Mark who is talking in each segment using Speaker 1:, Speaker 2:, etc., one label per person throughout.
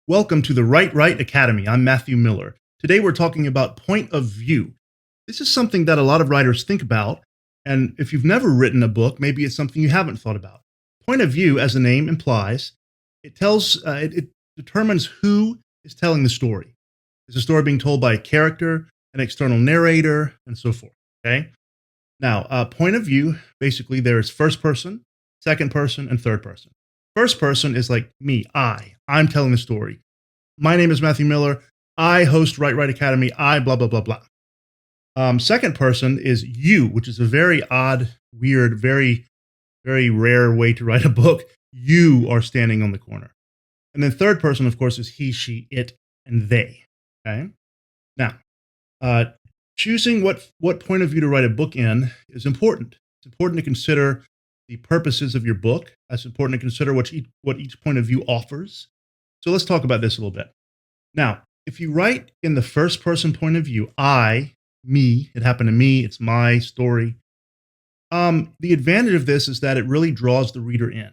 Speaker 1: Welcome to the Right Academy. I'm Matthew Miller. Today we're talking about point of view. This is something that a lot of writers think about, and if you've never written a book, maybe it's something you haven't thought about. Point of view, as the name implies, it determines who is telling the story. Is the story being told by a character, an external narrator, and so forth? Okay. Now, point of view, basically, there's first person, second person, and third person. First person is like me, I'm telling the story. My name is Matthew Miller. I host Right Academy. I blah, blah, blah, blah. Second person is you, which is a very odd, weird, very rare way to write a book. You are standing on the corner. And then third person, of course, is he, she, it, and they. Okay. Now, uh, choosing what point of view to write a book in is important. It's important to consider the purposes of your book. It's important to consider what each point of view offers. So let's talk about this a little bit. Now, if you write in the first person point of view, me, it happened to me, it's my story. The advantage of this is that it really draws the reader in.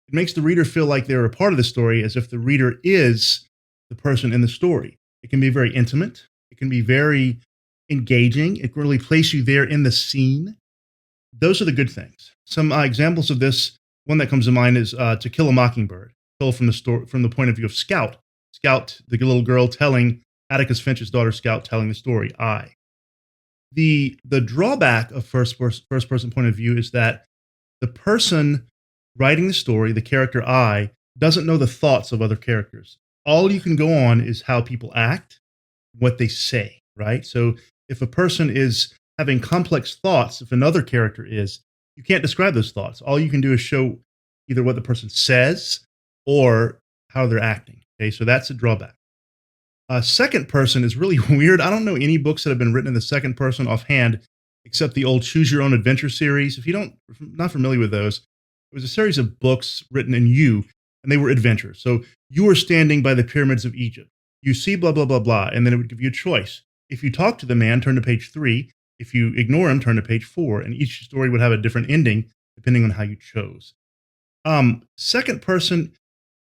Speaker 1: It makes the reader feel like they're a part of the story, as if the reader is the person in the story. It can be very intimate. It can be very engaging. It can really place you there in the scene. Those are the good things. Some examples of this, one that comes to mind is To Kill a Mockingbird, told from the point of view of Scout. Scout, the little girl telling Atticus Finch's daughter Scout, telling the story. The drawback of first person point of view is that the person writing the story, the character doesn't know the thoughts of other characters. All you can go on is how people act, what they say, right? So if a person is having complex thoughts, if another character is, you can't describe those thoughts. All you can do is show either what the person says or how they're acting. Okay, so that's a drawback. Second person is really weird. I don't know any books that have been written in the second person offhand, except the old Choose Your Own Adventure series. If not familiar with those, it was a series of books written in you, and they were adventures. So you were standing by the pyramids of Egypt. You see blah, blah, blah, blah, and then it would give you a choice. If you talk to the man, turn to page 3. If you ignore him, turn to page 4. And each story would have a different ending depending on how you chose. Second person,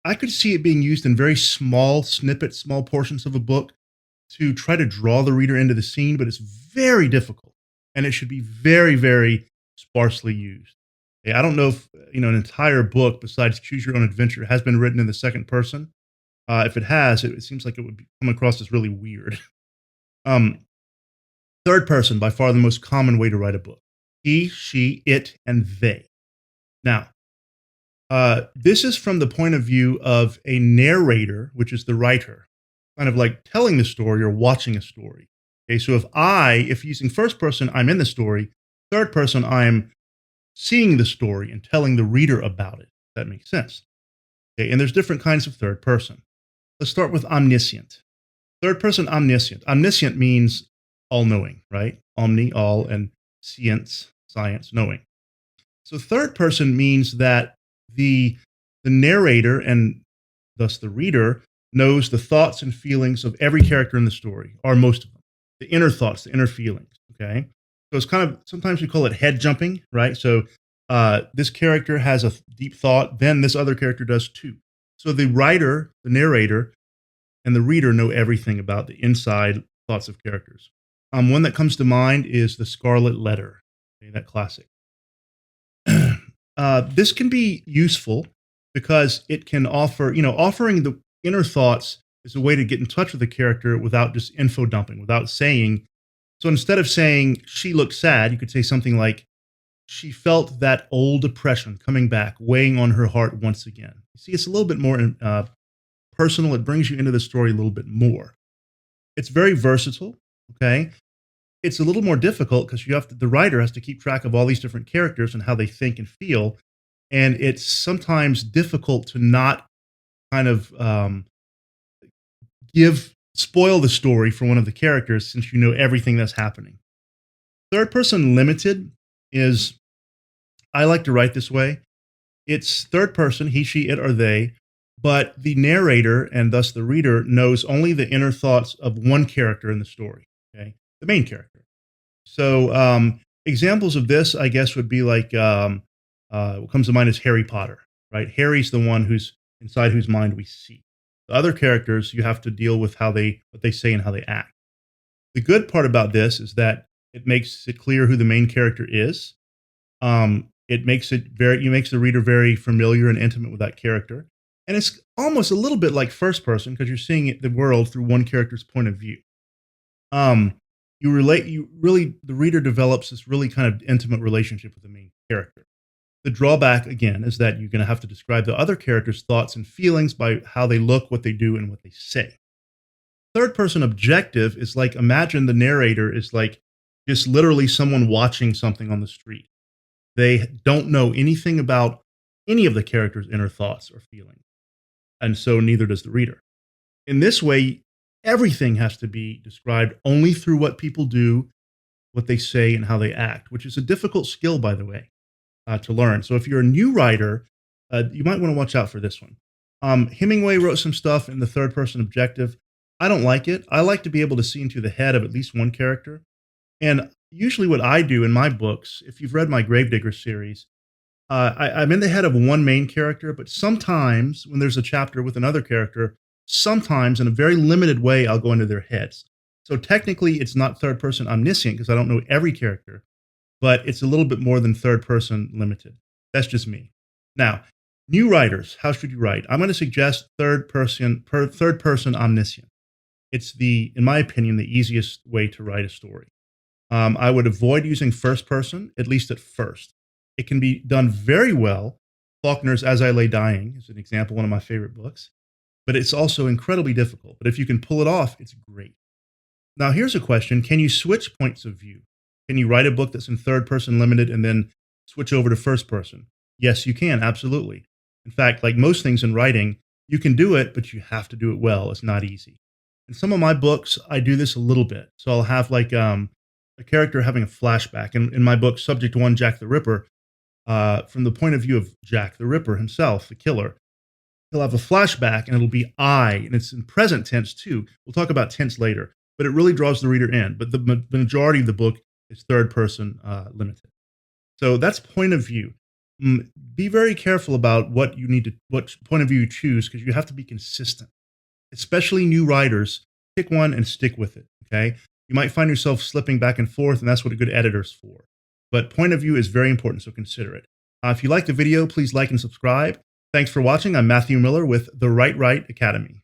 Speaker 1: I could see it being used in very small snippets, small portions of a book to try to draw the reader into the scene, but it's very difficult. And it should be very, very sparsely used. Okay, I don't know if an entire book besides Choose Your Own Adventure has been written in the second person. If it has, it seems like it would come across as really weird. Third person, by far the most common way to write a book. He, she, it, and they. Now, this is from the point of view of a narrator, which is the writer, kind of like telling the story or watching a story. Okay, so if using first person, I'm in the story. Third person, I'm seeing the story and telling the reader about it. If that makes sense. Okay, and there's different kinds of third person. Let's start with omniscient. Third person, omniscient. Omniscient means all-knowing, right? Omni, all, and science, knowing. So third person means that the narrator, and thus the reader, knows the thoughts and feelings of every character in the story, or most of them. The inner thoughts, the inner feelings, okay? So it's kind of, sometimes we call it head jumping, right? So this character has a deep thought, then this other character does too. So the writer, the narrator, and the reader know everything about the inside thoughts of characters. One that comes to mind is The Scarlet Letter, okay, that classic. This can be useful because it can offering the inner thoughts is a way to get in touch with the character without just info dumping, without saying. So instead of saying she looked sad, you could say something like, she felt that old depression coming back, weighing on her heart once again. You see, it's a little bit more personal. It brings you into the story a little bit more. It's very versatile. Okay. It's a little more difficult because the writer has to keep track of all these different characters and how they think and feel. And it's sometimes difficult to not kind of spoil the story for one of the characters, since you know everything that's happening. Third person limited is, I like to write this way. It's third person, he, she, it, or they, but the narrator, and thus the reader, knows only the inner thoughts of one character in the story. Okay, the main character. So examples of this, I guess, would be like what comes to mind is Harry Potter, right? Harry's the one who's inside whose mind we see. The other characters, you have to deal with what they say and how they act. The good part about this is that it makes it clear who the main character is. It makes the reader very familiar and intimate with that character, and it's almost a little bit like first person because you're seeing the world through one character's point of view. Um, the reader develops this really kind of intimate relationship with the main character. The drawback, again, is that you're going to have to describe the other character's thoughts and feelings by how they look, what they do, and what they say. Third person objective is like imagine the narrator is like just literally someone watching something on the street. They don't know anything about any of the character's inner thoughts or feelings, and so neither does the reader. In this way, everything has to be described only through what people do, what they say, and how they act, which is a difficult skill, by the way, to learn. So if you're a new writer, you might want to watch out for this one. Hemingway wrote some stuff in the third person objective. I don't like it. I like to be able to see into the head of at least one character. And usually, what I do in my books, if you've read my Gravedigger series, I'm in the head of one main character, but sometimes when there's a chapter with another character, sometimes in a very limited way, I'll go into their heads. So technically, it's not third person omniscient because I don't know every character, but it's a little bit more than third person limited. That's just me. Now, new writers, how should you write? I'm going to suggest third person omniscient. It's in my opinion, the easiest way to write a story. I would avoid using first person, at least at first. It can be done very well. Faulkner's As I Lay Dying is an example, one of my favorite books, but it's also incredibly difficult. But if you can pull it off, it's great. Now, here's a question. Can you switch points of view? Can you write a book that's in third person limited and then switch over to first person? Yes, you can, absolutely. In fact, like most things in writing, you can do it, but you have to do it well. It's not easy. In some of my books, I do this a little bit. So I'll have like a character having a flashback. In my book, Subject 1, Jack the Ripper, from the point of view of Jack the Ripper himself, the killer, he'll have a flashback and it'll be I, and it's in present tense too. We'll talk about tense later, but it really draws the reader in. But the majority of the book is third person limited. So that's point of view. Be very careful about what point of view you choose because you have to be consistent. Especially new writers, pick one and stick with it. Okay. You might find yourself slipping back and forth, and that's what a good editor's for. But point of view is very important, so consider it. If you like the video, please like and subscribe. Thanks for watching. I'm Matthew Miller with the Write Right Academy.